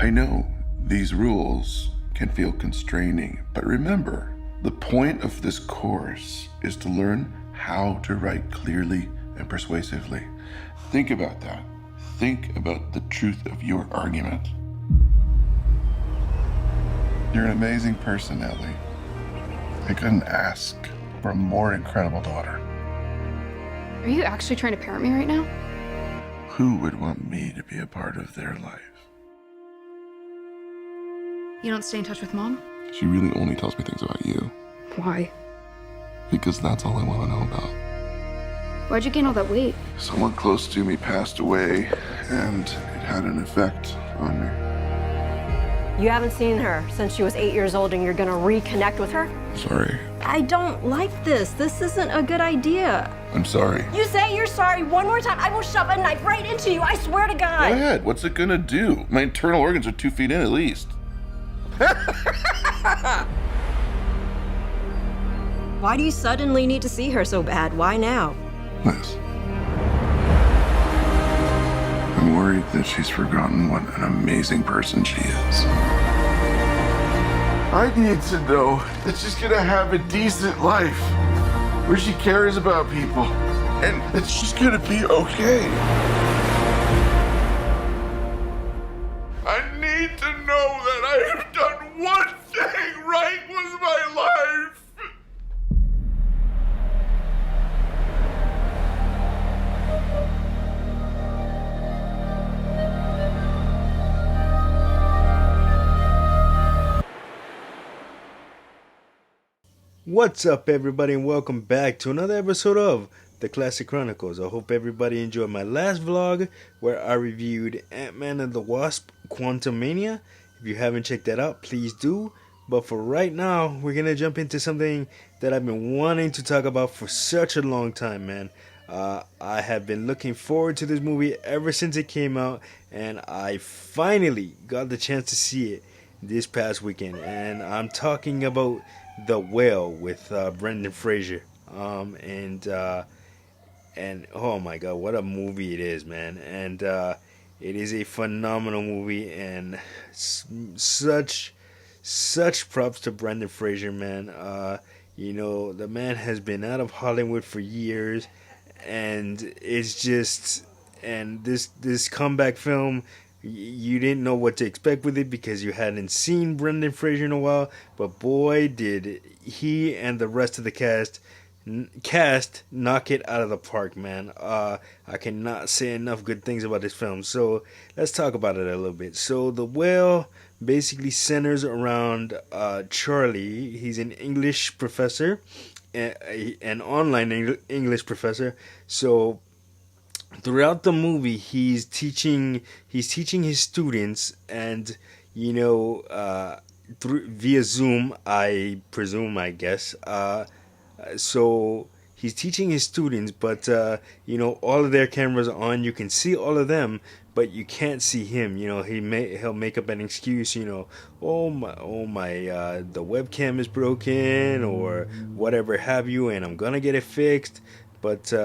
I know these rules can feel constraining, but remember, the point of this course is to learn how to write clearly and persuasively. Think about that. Think about the truth of your argument. You're an amazing person, Ellie. I couldn't ask for a more incredible daughter. Are you actually trying to parent me right now? Who would want me to be a part of their life? You don't stay in touch with Mom? She really only tells me things about you. Why? Because that's all I want to know about. Why'd you gain all that weight? Someone close to me passed away, and it had an effect on me. You haven't seen her since she was 8 years old and you're gonna reconnect with her? Sorry. I don't like this. This isn't a good idea. I'm sorry. You say you're sorry one more time, I will shove a knife right into you, I swear to God. Go ahead. What's it gonna do? My internal organs are 2 feet in at least. Why do you suddenly need to see her so bad? Why now? Liz. I'm worried that she's forgotten what an amazing person she is. I need to know that she's gonna have a decent life where she cares about people and that she's gonna be okay. I need to know that I have done one thing right with my life. What's up, everybody, and welcome back to another episode of the Classic Chronicles. I hope everybody enjoyed my last vlog where I reviewed Ant-Man and the Wasp: Quantumania. If you haven't checked that out, please do. But for right now, we're gonna jump into something that I've been wanting to talk about for such a long time, man. I have been looking forward to this movie ever since it came out, and I finally got the chance to see it this past weekend. And I'm talking about The Whale with Brendan Fraser. And oh my god, what a movie it is, man. And it is a phenomenal movie, and such props to Brendan Fraser, man. You know, the man has been out of Hollywood for years, and it's just, and this comeback film, you didn't know what to expect with it because you hadn't seen Brendan Fraser in a while, but boy did he and the rest of the cast knock it out of the park, man. I cannot say enough good things about this film, so let's talk about it a little bit. So The Whale basically centers around Charlie. He's an English professor, an online English professor. So throughout the movie, he's teaching his students, and you know, via Zoom, I presume, I guess. So he's teaching his students, but you know, all of their cameras are on. You can see all of them, but you can't see him. You know, he'll make up an excuse. You know, oh my, the webcam is broken or whatever have you, and I'm gonna get it fixed. But you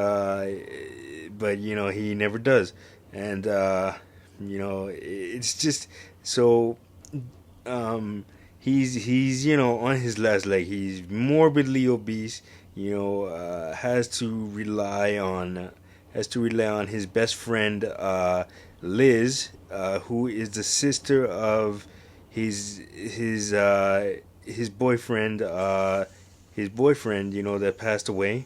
know, he never does. And you know, it's just so he's you know, on his last leg. He's morbidly obese, you know, has to rely on his best friend Liz, who is the sister of his boyfriend, you know, that passed away.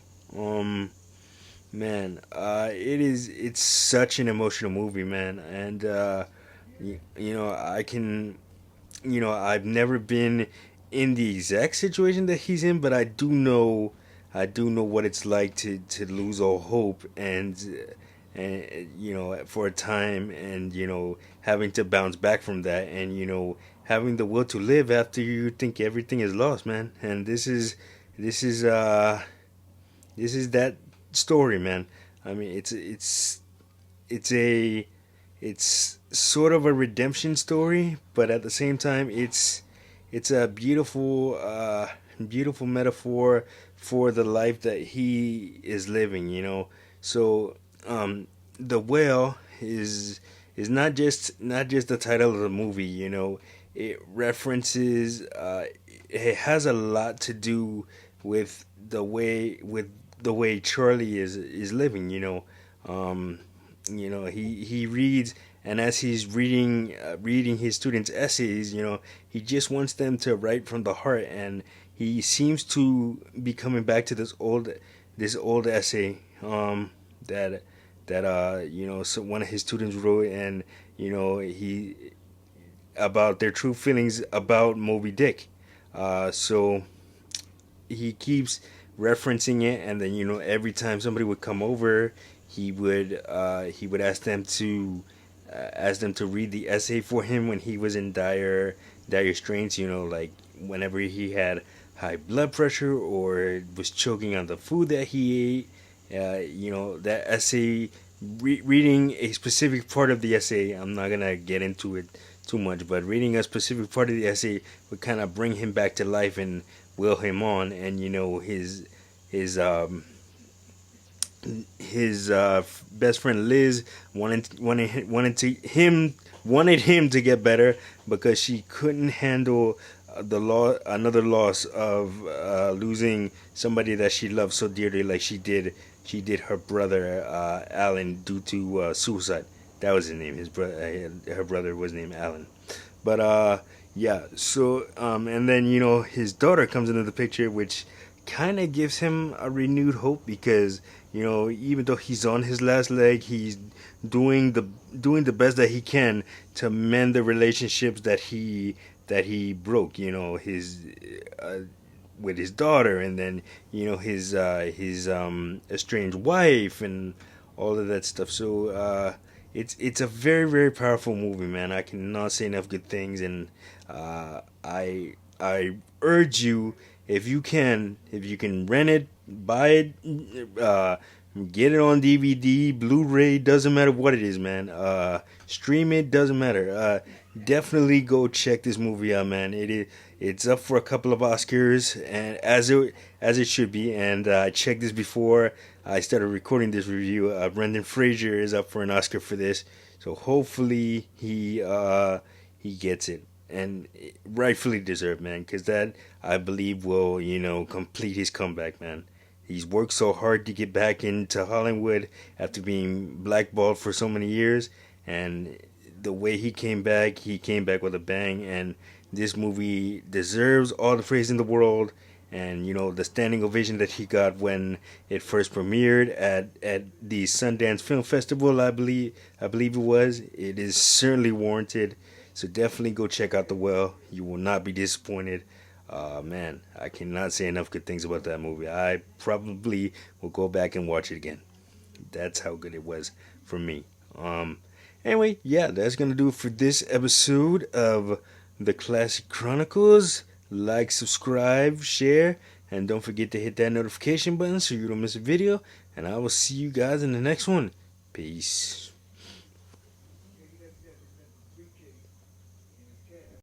Man, it's such an emotional movie, man. And you know, I've never been in the exact situation that he's in, but I do know what it's like to lose all hope and you know, for a time, and you know, having to bounce back from that, and you know, having the will to live after you think everything is lost, man. And this is that story, man. I mean, it's sort of a redemption story, but at the same time, it's a beautiful metaphor for the life that he is living, you know. So The Whale is is not just the title of the movie. You know, it references. It has a lot to do with the way Charlie is living. He reads, and as he's reading his students' essays, he just wants them to write from the heart, and he seems to be coming back to this old essay so one of his students wrote, and he about their true feelings about Moby Dick. So he keeps referencing it, and then every time somebody would come over, he would ask them to read the essay for him when he was in dire straits. Like whenever he had high blood pressure or was choking on the food that he ate. That essay, reading a specific part of the essay. I'm not gonna get into it too much, but reading a specific part of the essay would kind of bring him back to life and will him on. And his best friend Liz wanted him to get better because she couldn't handle another loss of losing somebody that she loved so dearly, like she did her brother Alan, due to suicide. That was his name. Her brother was named Alan. But yeah. So and then his daughter comes into the picture, which kind of gives him a renewed hope because even though he's on his last leg, he's doing the best that he can to mend the relationships that he broke. His with his daughter, and then his estranged wife, and all of that stuff. So it's a very, very powerful movie, man. I cannot say enough good things, and I urge you, if you can rent it, buy it, get it on DVD, Blu-ray, doesn't matter what it is, man. Stream it, doesn't matter. Definitely go check this movie out, man. It's up for a couple of Oscars, and as it should be. And I checked this before I started recording this review. Brendan Fraser is up for an Oscar for this, so hopefully he gets it, and rightfully deserved, man. Because that, I believe, will complete his comeback, man. He's worked so hard to get back into Hollywood after being blackballed for so many years, and the way he came back with a bang. And this movie deserves all the praise in the world. And the standing ovation that he got when it first premiered at the Sundance Film Festival, I believe it was. It is certainly warranted. So definitely go check out The Well. You will not be disappointed. Man, I cannot say enough good things about that movie. I probably will go back and watch it again. That's how good it was for me. Anyway, yeah, that's gonna do it for this episode of the Klassic Khronicles. Like, subscribe, share, and don't forget to hit that notification button so you don't miss a video. And I will see you guys in the next one. Peace.